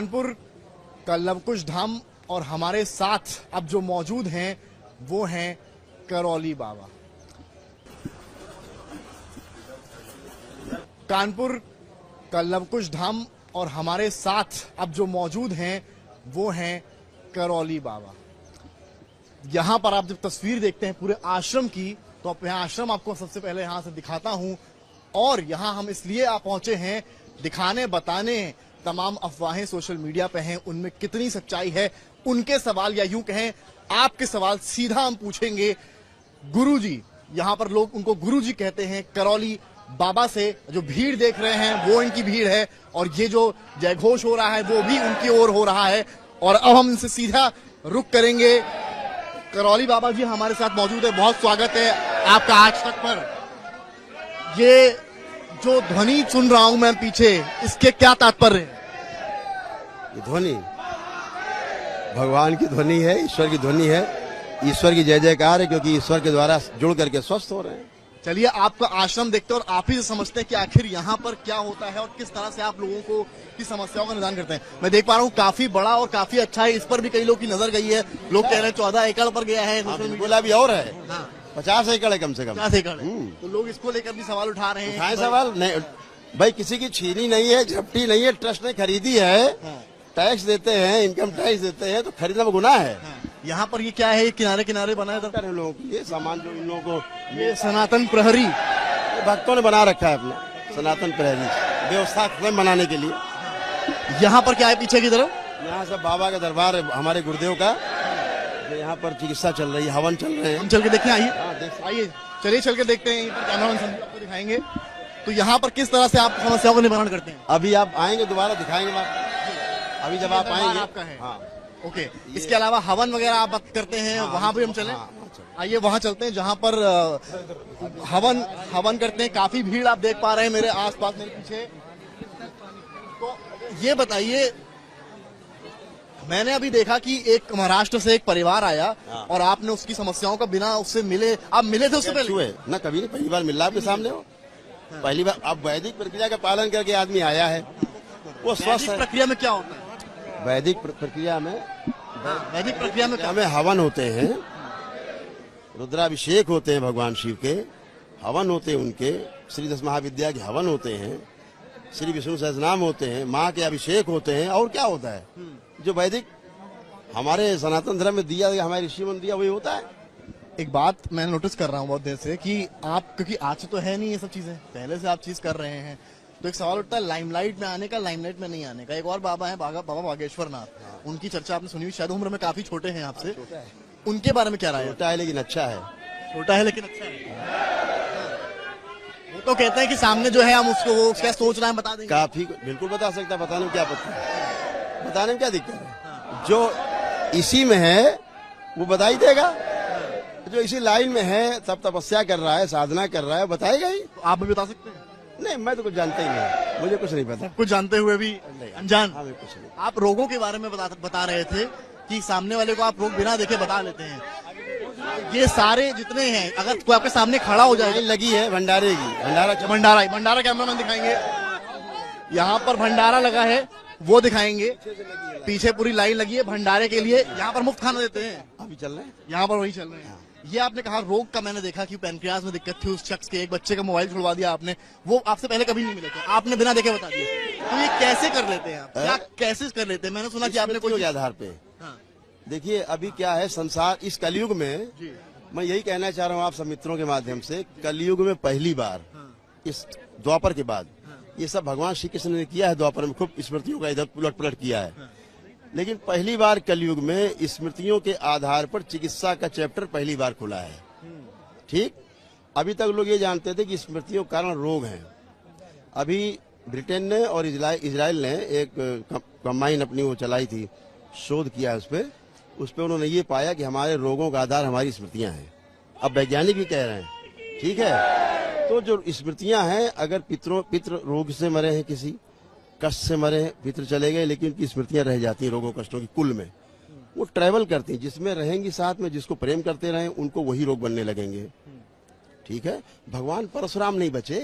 कानपुर का लवकुश धाम और हमारे साथ अब जो मौजूद हैं वो हैं करौली बाबा। कानपुर का लवकुश धाम और हमारे साथ अब जो मौजूद हैं वो हैं करौली बाबा। यहां पर आप जब तस्वीर देखते हैं पूरे आश्रम की, तो अब यहाँ आश्रम आपको सबसे पहले यहां से दिखाता हूं। और यहां हम इसलिए आप पहुंचे हैं दिखाने बताने तमाम अफवाहें सोशल मीडिया पे हैं, उनमें कितनी सच्चाई है, उनके सवाल या यूं कहें आपके सवाल सीधा हम पूछेंगे गुरुजी। यहां पर लोग उनको गुरुजी कहते हैं, करौली बाबा से। जो भीड़ देख रहे हैं वो इनकी भीड़ है और ये जो जयघोष हो रहा है वो भी उनकी ओर हो रहा है। और अब हम इनसे सीधा रुख करेंगे। करौली बाबा जी हमारे साथ मौजूद है, बहुत स्वागत है आपका आज तक पर। ये जो ध्वनि सुन रहा हूं मैं पीछे, इसके क्या तात्पर्य है? ये ध्वनि भगवान की ध्वनि है, ईश्वर की ध्वनि है। ईश्वर की जय जयकार है क्योंकि ईश्वर के द्वारा जुड़ करके स्वस्थ हो रहे हैं। चलिए आपका आश्रम देखते हैं और आप ही से समझते हैं कि आखिर यहाँ पर क्या होता है और किस तरह से आप लोगों को की समस्याओं का निदान करते हैं। मैं देख पा रहा हूँ काफी बड़ा और काफी अच्छा है। इस पर भी कई लोग की नजर गई है। लोग कह रहे हैं 14 एकड़ पर गया है। बोला भी और है, 50 एकड़ है कम से कम। 50 एकड़ तो लोग इसको लेकर भी सवाल उठा रहे हैं। सवाल नहीं भाई, किसी की छीनी नहीं है, झपटी नहीं है, ट्रस्ट ने खरीदी है। टैक्स देते हैं, इनकम टैक्स देते हैं, तो खरीदना में गुनाह है। यहाँ पर ये क्या है, किनारे किनारे बना है लोगों को ये सामान जो इन लोगों को, ये सनातन प्रहरी भक्तों ने बना रखा है अपना सनातन प्रहरी व्यवस्था स्वयं बनाने के लिए। यहाँ पर क्या है पीछे की तरफ? यहाँ सब बाबा का दरबार है, हमारे गुरुदेव का। यहाँ पर चिकित्सा चल रही है, हवन चल रहे हैं। हम चल के देखें, आइए आइए चलिए चल के देखते हैं। कैमरामैन संदीप आपको दिखाएंगे। तो यहाँ पर किस तरह से आप समस्याओं का निवारण करते हैं? अभी आप आएंगे दोबारा दिखाएंगे आप। अभी जब आप आएंगे आपका है। हाँ ओके। इसके अलावा हवन वगैरह आप करते हैं, वहाँ भी हम चले? आइए वहाँ चलते हैं जहाँ पर हवन करते हैं। काफी भीड़ आप देख पा रहे हैं मेरे आसपास, मेरे पीछे। तो ये बताइए, मैंने अभी देखा कि एक महाराष्ट्र से एक परिवार आया और आपने उसकी समस्याओं का बिना उससे मिले, आप मिले थे उससे पहले? ना कभी नहीं, पहली बार मिल रहा आपके सामने हो। पहली बार अब वैदिक प्रक्रिया का पालन करके आदमी आया है, वो स्वस्थ है। प्रक्रिया में क्या होता है? वैदिक प्रक्रिया में हमें हवन होते हैं, रुद्राभिषेक होते हैं भगवान शिव के, हवन होते हैं उनके, श्री 10 महाविद्या के हवन होते हैं, श्री विष्णु सहस्रनाम होते हैं, माँ के अभिषेक होते हैं। और क्या होता है जो वैदिक हमारे सनातन धर्म में दिया गया, हमारे ऋषि ने दिया, वही होता है। एक बात मैं नोटिस कर रहा हूँ बहुत देर से कि आप, क्योंकि आज से तो है नहीं ये सब चीजें, पहले से आप चीज कर रहे हैं, तो एक सवाल उठता है लाइमलाइट में आने का, लाइमलाइट में नहीं आने का। एक और बाबा है बाबा बागेश्वर नाथ, उनकी चर्चा आपने सुनी हुई, शायद उम्र में काफी छोटे हैं आपसे, उनके बारे में क्या राय है? छोटा है लेकिन अच्छा है। छोटा है लेकिन अच्छा है। वो तो कहते हैं कि सामने जो है हम उसको, वो क्या सोच रहा है बता देंगे। काफी बिल्कुल बता सकता है, बताने में क्या पता है, बताने में क्या दिक्कत है। जो इसी में है वो बता ही देगा, जो इसी लाइन में है, तब तपस्या कर रहा है, साधना कर रहा है, बताएगा ही। तो आप भी बता सकते हैं? नहीं, मैं तो कुछ जानता ही नहीं, मुझे कुछ नहीं पता। कुछ जानते हुए भी अनजान? हमें कुछ नहीं। आप रोगों के बारे में बता रहे थे कि सामने वाले को आप रोग बिना देखे बता लेते हैं। ये सारे जितने हैं, अगर कोई आपके सामने खड़ा हो जाए, लगी है भंडारे की, भंडारा कैमरामैन दिखाएंगे। यहाँ पर भंडारा लगा है, वो दिखाएंगे। पीछे पूरी लाइन लगी है भंडारे के लिए। यहाँ पर मुफ्त खाना देते हैं, अभी चल रहे हैं, यहाँ पर वही चल रहे हैं। ये आपने कहा रोग का, मैंने देखा कि पैनक्रियाज में दिक्कत थी उस शख्स के, एक बच्चे का मोबाइल छुड़वा दिया आपने, वो आपसे पहले कभी नहीं मिले थे, आपने बिना देखे बता दिया। तो ये कैसे कर लेते हैं आप, क्या कैसे कर लेते हैं? मैंने सुना कि आपने कोई आधार पे। देखिए अभी क्या है संसार, इस कलयुग में मैं यही कहना चाह रहा हूँ आप सब मित्रों के माध्यम से, कलयुग में पहली बार इस द्वापर के बाद ये सब भगवान श्री कृष्ण ने किया है। द्वापर में खूब स्मृतियों का इधर उलट पलट किया है, लेकिन पहली बार कलयुग में स्मृतियों के आधार पर चिकित्सा का चैप्टर पहली बार खुला है। ठीक, अभी तक लोग ये जानते थे कि स्मृतियों के कारण रोग हैं। अभी ब्रिटेन ने और इजराइल ने एक कंबाइन अपनी वो चलाई थी, शोध किया उस पर उन्होंने ये पाया कि हमारे रोगों का आधार हमारी स्मृतियां हैं। अब वैज्ञानिक भी कह रहे हैं, ठीक है, तो जो स्मृतियां हैं, अगर पितृ रोग से मरे हैं, किसी कष्ट से मरे हैं, पितृ चले गए, लेकिन उनकी स्मृतियां रह जाती हैं रोगों कष्टों की कुल में। वो ट्रैवल करती हैं, जिसमें रहेंगी साथ में, जिसको प्रेम करते रहें उनको वही रोग बनने लगेंगे। ठीक है, भगवान परशुराम नहीं बचे।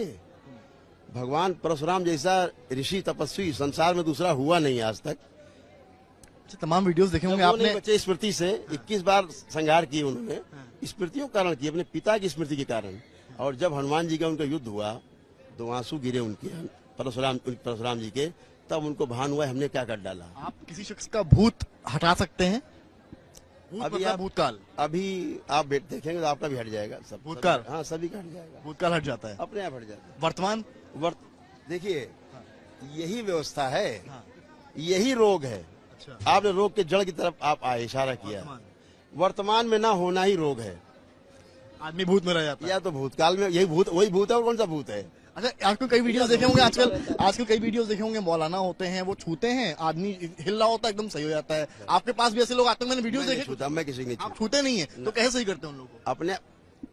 भगवान परशुराम जैसा ऋषि तपस्वी संसार में दूसरा हुआ नहीं आज तक। तमाम वीडियोस देखे होंगे वो आपने। नहीं बचे स्मृति से 21 बार संहार किए उन्होंने, स्मृतियों के कारण किए, अपने पिता की स्मृति के कारण। और जब हनुमान जी का उनका युद्ध हुआ, 2 आंसू गिरे उनके परशुराम जी के, तब उनको भान हुआ हमने क्या कर डाला। आप किसी शख्स का भूत हटा सकते हैं? भूत अभी मतलब आप- भूतकाल, अभी आप देखेंगे तो आपका भी हट जाएगा सब। भूतकाल? हाँ, सभी का हट जाएगा, भूतकाल हट जाता है। अपने आप हट जाता है। वर्तमान? देखिए, यही व्यवस्था है, हाँ। यही रोग है। अच्छा। आपने रोग के जड़ की तरफ आप आए, इशारा किया। वर्तमान में ना होना ही रोग है, आदमी भूत में रह जाता है। या तो भूतकाल में यही भूत, वही भूत है, और कौन सा भूत है। अच्छा, आपको कई वीडियोस देखे होंगे आजकल कई वीडियोस देखे होंगे, मौलाना होते हैं, वो छूते हैं, आदमी हिल रहा होता है, एकदम सही हो जाता है। आपके पास भी ऐसे लोग आते हैं, मैंने वीडियोस मैं नहीं देखे। छूता, मैं किसी को नहीं आप छूता। छूते नहीं है तो कैसे सही करते हैं उन लोगों को? अपने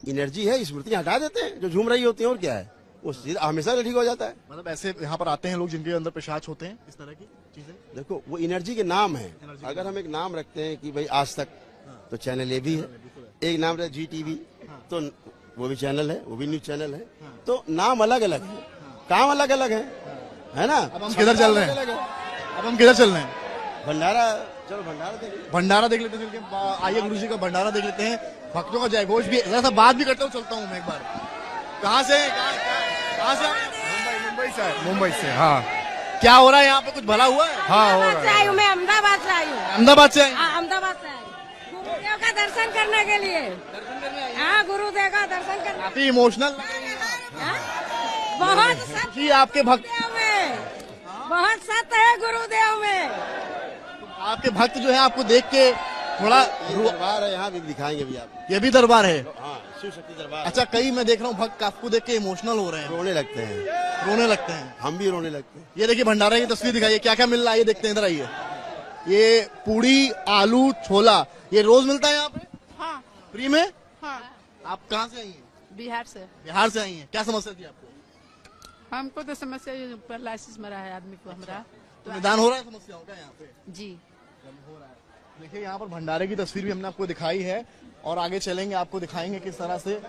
एनर्जी है, स्मृति हटा देते हैं जो झूम रही होती है, और क्या है, वो हमेशा ठीक हो जाता है। मतलब ऐसे यहाँ पर आते हैं लोग जिनके अंदर पिशाच होते हैं, इस तरह की चीजें। देखो, वो एनर्जी के नाम है। अगर हम एक नाम रखते हैं कि भाई आज तक, तो चैनल ये भी है। एक नाम रहे GTV, तो वो भी चैनल है, वो भी न्यूज चैनल है। तो नाम अलग अलग है, काम अलग अलग है ना। अब हम किधर चल रहे हैं? अलग है। अब हम किधर चल रहे हैं? भंडारा, चलो भंडारा देखिए। भंडारा देख लेते हैं, चल के आइए गुरु जी का भंडारा देख लेते हैं। भक्तों का जयघोष भी, जरा सा बात भी करता हूँ, चलता हूँ मैं एक बार। कहाँ से कहाँ से? मुंबई से है, मुंबई से। हाँ क्या हो रहा है यहाँ पे? कुछ भला हुआ है? हाँ, हो रहा से है। आई हूँ मैं, अहमदाबाद से आई हूँ। अहमदाबाद से आए? हाँ, अहमदाबाद से आई हूँ। गुरुदेव का दर्शन करने के लिए। हाँ, गुरुदेव का दर्शन करने। काफी इमोशनल हाँ? बहुत सत्य जी आपके भक्त, गुरुदेव में, बहुत सत्य है गुरुदेव में। आपके भक्त जो है आपको देख के थोड़ा ये दरबार है, यहाँ भी दिखाएंगे भी आप। ये भी दरबार है। हाँ, शिव शक्ति दरबार। अच्छा, कई मैं देख रहा हूँ भक्त आपको देख के इमोशनल हो रहे हैं, रोने लगते हैं, रोने लगते हैं। हम भी रोने लगते हैं। ये देखिए भंडारा की तस्वीर दिखाइए, क्या क्या मिल रहा है ये देखते हैं, इधर आइए। ये पूड़ी, आलू, छोला, ये रोज मिलता है यहाँ पे हाँ फ्री में? हाँ आप कहाँ से आई हैं? बिहार से। बिहार से आई हैं। क्या समस्या थी आपको? हमको तो समस्या ये पैरालिसिस मरा है आदमी को हमारा। तो निदान हो रहा है समस्याओं का यहाँ पे? जी देखिए यहाँ पर भंडारे की तस्वीर भी हमने आपको दिखाई है, और आगे चलेंगे आपको दिखाएंगे किस तरह से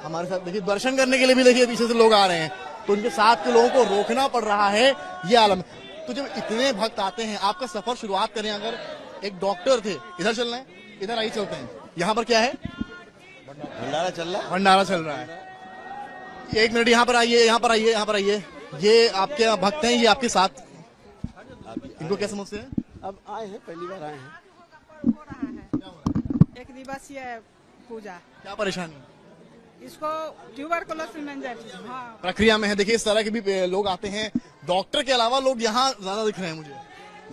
हमारे साथ। देखिए दर्शन करने के लिए भी देखिए पीछे से लोग आ रहे हैं, तो उनके साथ के लोगों को रोकना पड़ रहा है, ये आलम। तो जब इतने भक्त आते हैं, आपका सफर शुरुआत करें, अगर एक डॉक्टर थे, इधर चलना है, इधर आइए चलते हैं। यहाँ पर क्या है? भंडारा चल रहा है। भंडारा चल रहा है। एक मिनट, यहाँ पर आइए, यहाँ पर आइए, यहाँ पर आइए। ये आपके भक्त हैं, ये आपके साथ, इनको क्या समस्या है? अब आए हैं, पहली बार आए हैं। एक दिवसीय पूजा, क्या परेशानी? इसको ट्यूबरकुलोसिस मेनिंजाइटिस। हाँ प्रक्रिया में है। देखिए इस तरह के भी लोग आते हैं, डॉक्टर के अलावा लोग यहाँ ज्यादा दिख रहे हैं मुझे।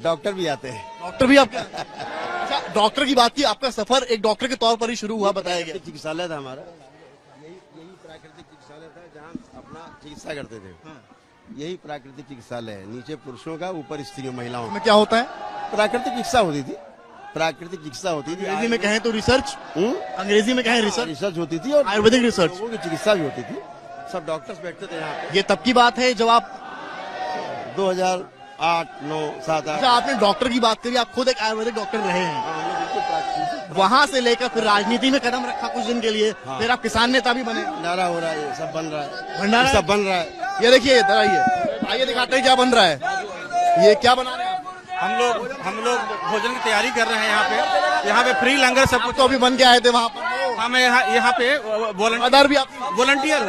डॉक्टर भी आते हैं। डॉक्टर भी आपके? अच्छा, डॉक्टर की बात की, आपका सफर एक डॉक्टर के तौर पर ही शुरू हुआ, बताया गया। चिकित्सालय था हमारा, यही प्राकृतिक चिकित्सालय था जहाँ अपना चिकित्सा करते थे। यही प्राकृतिक चिकित्सालय है, नीचे पुरुषों का, ऊपर स्त्रियों महिलाओं में क्या होता है? का। प्राकृतिक चिकित्सा होती थी, प्राकृतिक चिकित्सा होती थी। अंग्रेजी में कहें तो रिसर्च, अंग्रेजी में कहें रिसर्च, रिसर्च होती थी, और आयुर्वेदिक रिसर्च। लोगों की चिकित्सा भी होती थी। सब डॉक्टर्स बैठते थे यहाँ पे। ये तब की बात है जब आप, 2008, 9, 7, 8। अच्छा आपने डॉक्टर की बात करी, आप खुद एक आयुर्वेदिक डॉक्टर रहे हैं। हम लोग बिल्कुल प्राकृतिक। वहां से लेकर फिर राजनीति में कदम रखा कुछ दिन के लिए, फिर आप किसान नेता भी बने। भंडारा हो रहा है, ये सब बन रहा है, भंडारा ये सब बन रहा है। ये देखिए, इधर आइए, आइए दिखाते हैं क्या बन रहा है। ये क्या बना रहे हैं आप? हम लोग भोजन की तैयारी कर रहे हैं यहाँ पे फ्री लंगर सब कुछ। तो अभी बन के आए थे वहाँ पर, हमें यहाँ पे अदर भी आप वॉलंटियर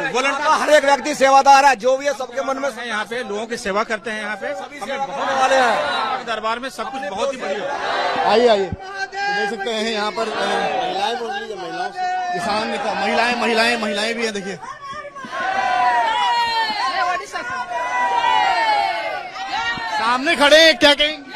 हर एक व्यक्ति सेवादार है, जो भी है सबके मन में है। यहाँ पे लोगों की सेवा करते हैं। यहाँ पे हमें बहुत वाले हैं, दरबार में सब कुछ बहुत ही बढ़िया। आइए आइए, तो देख सकते हैं यहाँ पर महिलाएं बोल रही है, महिलाओं से। किसान नेता, महिलाएं भी हैं। देखिए सामने खड़े हैं, क्या कहेंगे?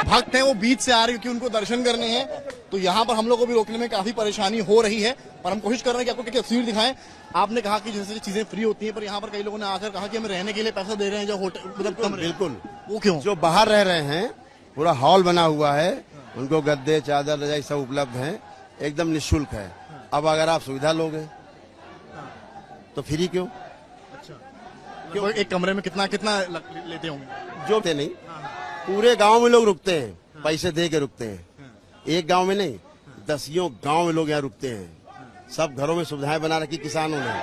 भक्त हैं वो बीच से आ रहे हैं क्योंकि उनको दर्शन करने हैं, तो यहाँ पर हम लोग को भी रोकने में काफी परेशानी हो रही है, पर हम कोशिश कर रहे हैं कि आपको क्या तस्वीर दिखाएं। आपने कहा कि जैसे चीजें फ्री होती हैं, पर यहाँ पर कई लोगों ने आकर कहा कि हमें रहने के लिए पैसा दे रहे हैं, जो होटल मतलब कमरे। बिल्कुल। वो क्यों? जो बाहर रह रहे हैं, पूरा हॉल बना हुआ है, उनको गद्दे, चादर, रजाई सब उपलब्ध है, एकदम निःशुल्क है। अब अगर आप सुविधा लोगे तो फ्री क्यों? क्यों? एक कमरे में कितना कितना लेते होंगे? जो नहीं, पूरे गांव में लोग रुकते हैं, पैसे दे के रुकते हैं। एक गांव में नहीं, 10 गांव में लोग यहाँ रुकते हैं। सब घरों में सुविधाएं बना रखी किसानों ने,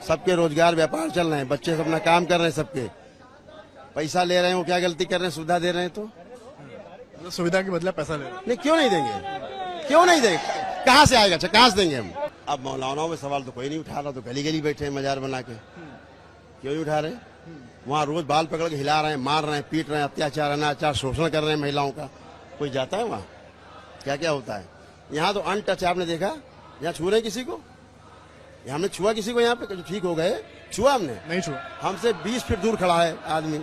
सबके रोजगार व्यापार चल रहे हैं, बच्चे सब अपना काम कर रहे हैं सबके। पैसा ले रहे हैं, वो क्या गलती कर रहे हैं? सुविधा दे रहे हैं तो मतलब सुविधा के बदले पैसा ले रहे हैं। नहीं, क्यों नहीं देंगे? क्यों नहीं देंगे? कहाँ से आएगा? अच्छा, कहाँ से देंगे हम? अब मौलानाओं में सवाल तो कोई नहीं उठा रहा, तो गली गली बैठे हैं मजार बना के। क्यों नहीं उठा रहे? वहाँ रोज बाल पकड़ के हिला रहे हैं, मार रहे हैं, पीट रहे हैं, अत्याचार अनाचार शोषण कर रहे हैं महिलाओं का। कोई जाता है वहाँ? क्या क्या होता है? यहाँ तो अनटच, आपने देखा? यहाँ छू रहे हैं किसी को? हमने छुआ किसी को यहाँ पे? ठीक हो गए? छुआ हमने? नहीं छुआ। हमसे 20 फीट दूर खड़ा है आदमी,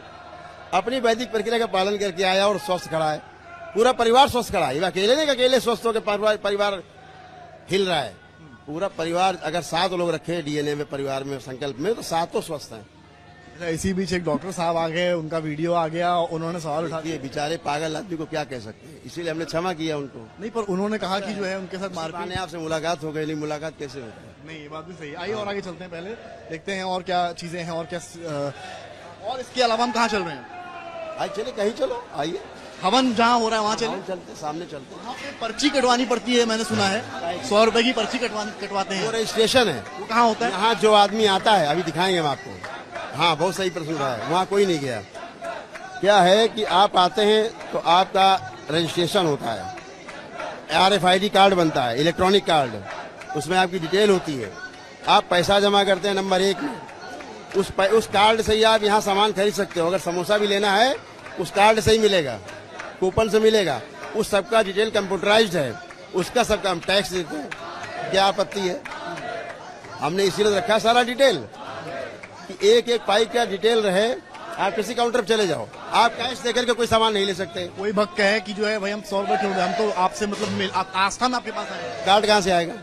अपनी वैदिक प्रक्रिया का पालन करके आया और स्वस्थ खड़ा है। पूरा परिवार स्वस्थ खड़ा है। ये अकेले नहीं, अकेले स्वस्थ होकर परिवार हिल रहा है। पूरा परिवार, अगर 7 लोग रखे डीएनए में, परिवार में, संकल्प में, तो 7 तो स्वस्थ हैं। इसी बीच एक डॉक्टर साहब आ गए, उनका वीडियो आ गया, उन्होंने सवाल उठा ये बेचारे पागल आदमी को क्या कह सकते हैं, इसीलिए हमने क्षमा किया उनको। नहीं, पर उन्होंने कहा कि जो है उनके साथ मारपीट। माने आपसे मुलाकात हो गई, नहीं मुलाकात कैसे होती है? नहीं, ये बात भी सही है। आइए और आगे चलते हैं, पहले देखते हैं और क्या चीजें हैं और क्या और इसके अलावा हम कहाँ चल रहे हैं? आइए चले, कहीं चलो, आइए। हवन जहाँ हो रहा है वहाँ चले। चलते, सामने चलते। वहाँ पे पर्ची कटवानी पड़ती है, मैंने सुना है 100 रुपए की पर्ची कटवाते हैं। वो रजिस्ट्रेशन है। वो कहाँ होता है? यहाँ जो आदमी आता है, अभी दिखाएंगे हम आपको। हाँ, बहुत सही प्रश्न उठा है। वहाँ कोई नहीं गया। क्या है कि आप आते हैं तो आपका रजिस्ट्रेशन होता है, RFID कार्ड बनता है, इलेक्ट्रॉनिक कार्ड, उसमें आपकी डिटेल होती है। आप पैसा जमा करते हैं नंबर 1 में, उस कार्ड से ही आप यहाँ सामान खरीद सकते हो। अगर समोसा भी लेना है, उस कार्ड से ही मिलेगा, कूपन से मिलेगा। उस सबका डिटेल कंप्यूटराइज्ड है, उसका सबका हम टैक्स देते हैं। क्या आपत्ति है? हमने इसीलिए रखा सारा डिटेल कि एक एक पाइप का डिटेल रहे। आप किसी काउंटर पर चले जाओ, आप कैश देकर के कोई सामान नहीं ले सकते। कोई भक्त कहे कि जो है भाई हम 100 रुपए क्यों दें, हम तो आपसे मतलब आस्था में आपके पास आए। कार्ड कहाँ से आएगा?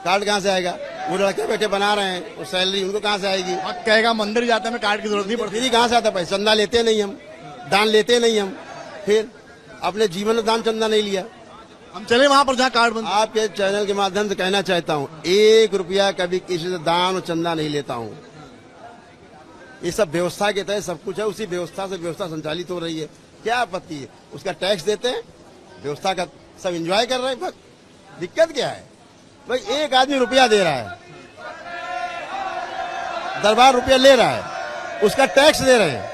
कार्ड कहाँ से आएगा? वो लड़के बैठे बना रहे हैं, वो सैलरी उनको कहाँ से आएगी? भक्त कहेगा मंदिर जाते हैं, हमें कार्ड की जरूरत नहीं पड़ती। फ्री कहाँ से आता पैसा? चंदा लेते नहीं हम, दान लेते नहीं हम, फिर अपने जीवन में दान चंदा नहीं लिया। हम चले वहाँ पर जहाँ कार्ड बनता। आपके चैनल के माध्यम से कहना चाहता हूँ, 1 रुपया कभी किसी से दान और चंदा नहीं लेता हूँ। ये सब व्यवस्था के तहत सब कुछ है, उसी व्यवस्था से व्यवस्था संचालित हो रही है। क्या आपत्ति है? उसका टैक्स देते हैं, व्यवस्था का सब एंजॉय कर रहे हैं। बस दिक्कत क्या है भाई? एक आदमी रुपया दे रहा है, दरबार रुपया ले रहा है, उसका टैक्स दे रहे हैं,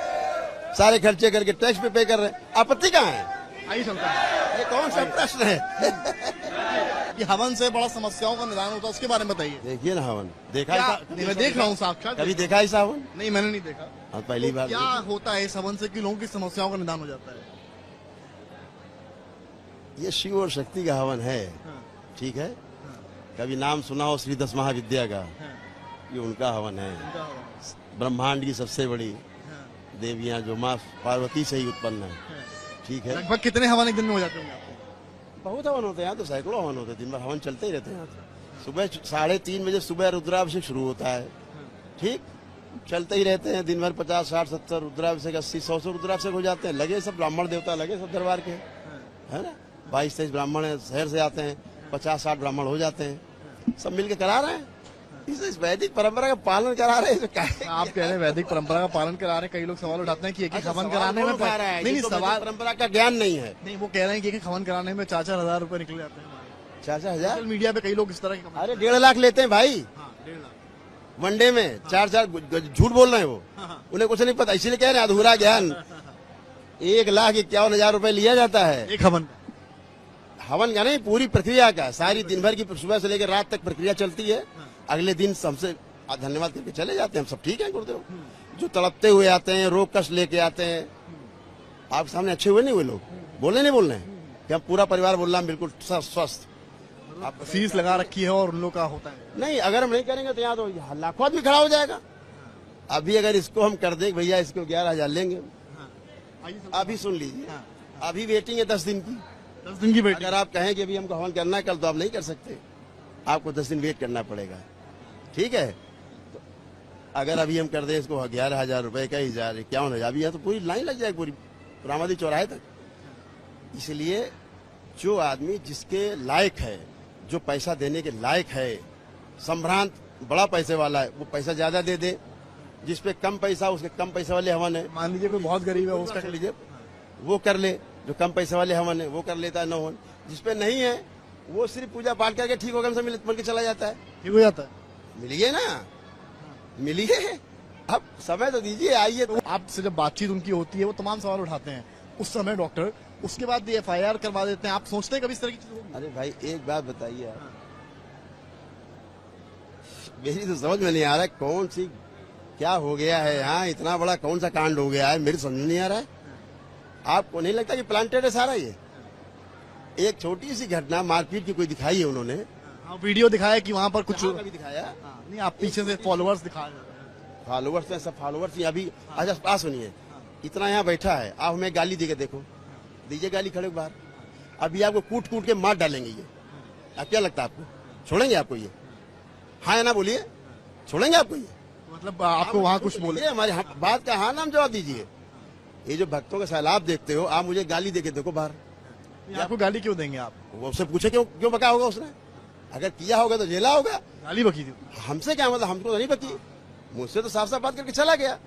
सारे खर्चे करके टैक्स पे कर रहे हैं। आपत्ति कहाँ है? आइए चलते हैं। ये कौन सा प्रश्न है? कि हवन से बड़ा समस्याओं का निदान होता है, उसके बारे में बताइए। देखिए ना हवन, देखा क्या? है? नहीं, मैं देख रहा हूँ साक्षात। कभी देखा है हवन? नहीं, मैंने नहीं देखा। हाँ, पहली बार। क्या होता है इस हवन से कि लोगों की समस्याओं का निदान हो जाता है? ये शिव और शक्ति का हवन है, ठीक है। कभी नाम सुना हो श्री 10 महाविद्या का? ये उनका हवन है। ब्रह्मांड की सबसे बड़ी देवियां जो माँ पार्वती से ही उत्पन्न है, ठीक है। लगभग कितने हवन एक दिन में हो जाते होंगे? बहुत हवन होते हैं यहाँ तो, सैकड़ों हवन होते हैं, दिन भर हवन चलते ही रहते हैं यहाँ तो। सुबह 3:30 बजे सुबह रुद्राभिषेक शुरू होता है, ठीक, चलते ही रहते हैं दिन भर। 50, 60, 70 रुद्राभिषेक, 80, 100 रुद्राभिषेक हो जाते हैं। लगे सब ब्राह्मण देवता लगे सब दरबार के, है ना। 22-23 ब्राह्मण है, शहर से आते हैं, 50-60 ब्राह्मण हो जाते हैं, सब मिलकर करा रहे हैं। इस वैदिक परंपरा का पालन करा रहे हैं। क्या है? आप कह रहे हैं वैदिक परंपरा का पालन करा रहे हैं, कई लोग सवाल उठाते हैं कि एक हवन कराने में नहीं, सवाल परंपरा का ज्ञान नहीं है। नहीं, वो कह रहे हैं कि एक हवन कराने में 4-4 हजार रुपए निकल जाते हैं। 4-4 हजार? सोशल मीडिया पे कई लोग इस तरह के अरे 1.5 लाख लेते हैं भाई 1.5 लाख वनडे में। 4 झूठ बोल रहे हैं वो, उन्हें कुछ नहीं पता, इसीलिए कह रहे हैं अधूरा ज्ञान। 1,51,000 रुपए लिया जाता है एक हवन। हवन का नहीं, पूरी प्रक्रिया का, सारी दिन भर की सुबह से लेकर रात तक प्रक्रिया चलती है। अगले दिन सबसे धन्यवाद करके चले जाते हैं हम सब। ठीक है गुरुदेव, जो तड़पते हुए आते हैं, रोग कष्ट लेके आते हैं, आपके सामने अच्छे हुए नहीं हुए लोग, बोले नहीं बोल रहे हैं कि हम पूरा परिवार बोल रहा है बिल्कुल स्वस्थ। आप फीस लगा रखी है और उन लोग का होता है। नहीं, अगर हम नहीं करेंगे तो यहाँ तो लाखों आदमी खड़ा हो जाएगा। अभी अगर इसको हम कर दें भैया, इसको 11,000 लेंगे, अभी सुन लीजिए, अभी वेटिंग है 10 दिन की। 10 दिन की वेटिंग। अगर आप कहें कि अभी हमको हवन करना है कल, तो आप नहीं कर सकते, आपको 10 दिन वेट करना पड़ेगा, ठीक है। तो अगर अभी हम कर दें इसको 11,000 रुपए का, 51,000, अभी यहाँ तो पूरी लाइन लग जाएगी, पूरी रामादी चौराहे तक। इसलिए जो आदमी जिसके लायक है, जो पैसा देने के लायक है, संभ्रांत बड़ा पैसे वाला है, वो पैसा ज्यादा दे दे। जिस पे कम पैसा, उसके कम पैसे वाले हवन है। मान लीजिए कोई बहुत गरीब है, उसका कर लीजिए, वो कर ले। जो कम पैसे वाले हवन है वो कर लेता है, न हवन। जिस पे नहीं है वो सिर्फ पूजा पाठ करके ठीक होगा, मिल के चला जाता है। ठीक हो जाता है। मिलिए ना, मिलिए। अब समय तो दीजिए, आइए तो। आपसे जब बातचीत उनकी होती है वो तमाम सवाल उठाते हैं उस समय डॉक्टर, उसके बाद FIR करवा देते हैं। आप सोचते हैं कभी इस तरह की चीज होगी? अरे भाई एक बात बताइए आप, मेरी तो समझ में नहीं आ रहा है कौन सी क्या हो गया है यहाँ, इतना बड़ा कौन सा कांड हो गया है, मेरी समझ में नहीं आ रहा है। आपको नहीं लगता कि प्लांटेड है सारा ये? एक छोटी सी घटना मारपीट की कोई दिखाई है उन्होंने? हाँ, वीडियो दिखाया कि वहां पर कुछ कहाँ कभी दिखाया? नहीं, आप पीछे से फॉलोअर्स दिखा रहे हैं। फॉलोवर्स हैं, सब फॉलोवर्स ही अभी। अच्छा पास सुनिए, इतना यहाँ बैठा है, आप हमें गाली दे के देखो, दीजिए गाली खड़े बाहर, अभी आपको कूट कूट के मार डालेंगे ये। अब क्या लगता है आपको, छोड़ेंगे आपको ये? हाँ या ना बोलिए, छोड़ेंगे आपको ये? मतलब आपको वहाँ कुछ बोले? हमारी बात का हाँ नाम जवाब दीजिए। ये जो भक्तों का सैलाब देखते हो, आप मुझे गाली दे के देखो बाहर। आपको गाली क्यों देंगे आप? वो उससे पूछे क्यों बका होगा उसने? अगर किया होगा तो जेला होगा। गाली बकी थी? हमसे क्या मतलब, हमको तो नहीं बकी, मुझसे तो साफ साफ बात करके चला गया।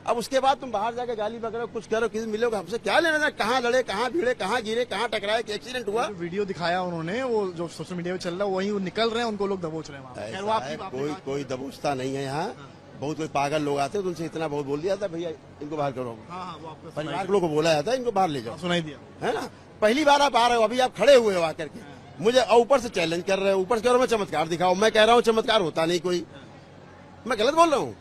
अब उसके बाद तुम बाहर जाके गाली बकरो, कुछ करो, किसी मिलोगे, हमसे क्या लेना देना? कहाँ लड़े, कहाँ भिड़े, कहाँ गिरे, कहाँ टकराए, कि एक्सीडेंट हुआ? जो वीडियो दिखाया उन्होंने, वो जो सोशल मीडिया में चल रहा है वही वो निकल रहे हैं, उनको लोग दबोच रहे हैं वहाँ पे। खैर, वो ऐसा है, आपकी कोई दबोचता नहीं है यहाँ। बहुत कोई पागल लोग आते हैं तो उनसे इतना बहुत बोल दिया था, भैया इनको बाहर करो, हाँ, वो आपको परिवार के लोग को बोला जाता है इनको बाहर ले जाओ, सुनाई दिया। है ना? पहली बार आप आ रहे हो, अभी आप खड़े हुए हो आकर के मुझे ऊपर से चैलेंज कर रहे हो, ऊपर से कह रहे हो मैं चमत्कार दिखाओ। मैं कह रहा हूँ चमत्कार होता नहीं कोई, मैं गलत बोल रहा हूँ?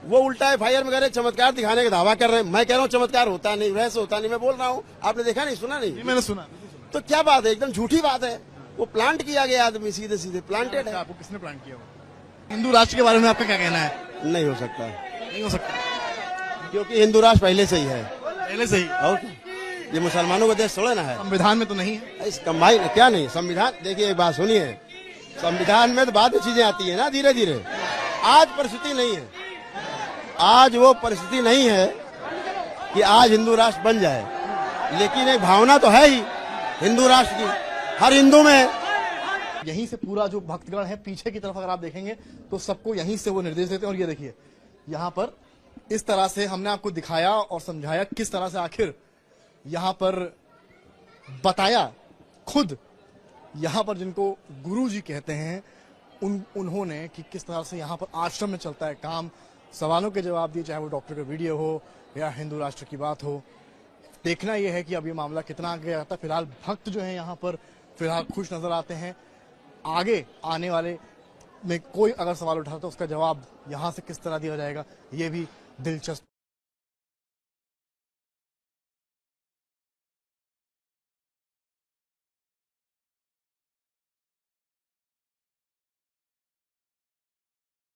वो उल्टा FIR में कह रहे चमत्कार दिखाने का दावा कर रहे हैं, मैं कह रहा हूँ चमत्कार होता नहीं, वैसे होता नहीं। मैं बोल रहा हूँ, आपने देखा नहीं, सुना नहीं? मैंने सुना। तो क्या बात है, एकदम झूठी बात है। वो प्लांट किया गया आदमी, सीधे सीधे प्लांटेड है। आपको किसने प्लान किया? हिंदू राष्ट्र के बारे में आपका क्या कहना है? नहीं हो सकता, नहीं हो सकता, क्योंकि हिंदू राष्ट्र पहले से ही है। पहले से ही। और क्या? ये मुसलमानों का देश थोड़ा ना है। संविधान में तो नहीं है। इस कमाई क्या नहीं, संविधान देखिए, एक बात सुनिए, संविधान में तो बाद में चीजें आती है ना, धीरे धीरे। आज परिस्थिति नहीं है, आज वो परिस्थिति नहीं है कि आज हिंदू राष्ट्र बन जाए, लेकिन एक भावना तो है ही हिंदू राष्ट्र की, हर हिंदू में। यहीं से पूरा जो भक्तगण है पीछे की तरफ अगर आप देखेंगे तो सबको यहीं से वो निर्देश देते हैं। और ये देखिए, यहाँ पर इस तरह से हमने आपको दिखाया और समझाया किस तरह से आखिर यहाँ पर बताया, खुद यहाँ पर जिनको गुरु जी कहते हैं उन्होंने कि किस तरह से यहाँ पर आश्रम में चलता है काम, सवालों के जवाब दिए, चाहे वो डॉक्टर का वीडियो हो या हिंदू राष्ट्र की बात हो। देखना यह है कि अब ये मामला कितना आगे जाता है। फिलहाल भक्त जो है यहाँ पर फिलहाल खुश नजर आते हैं। आगे आने वाले में कोई अगर सवाल उठाता है तो उसका जवाब यहाँ से किस तरह दिया जाएगा, ये भी दिलचस्प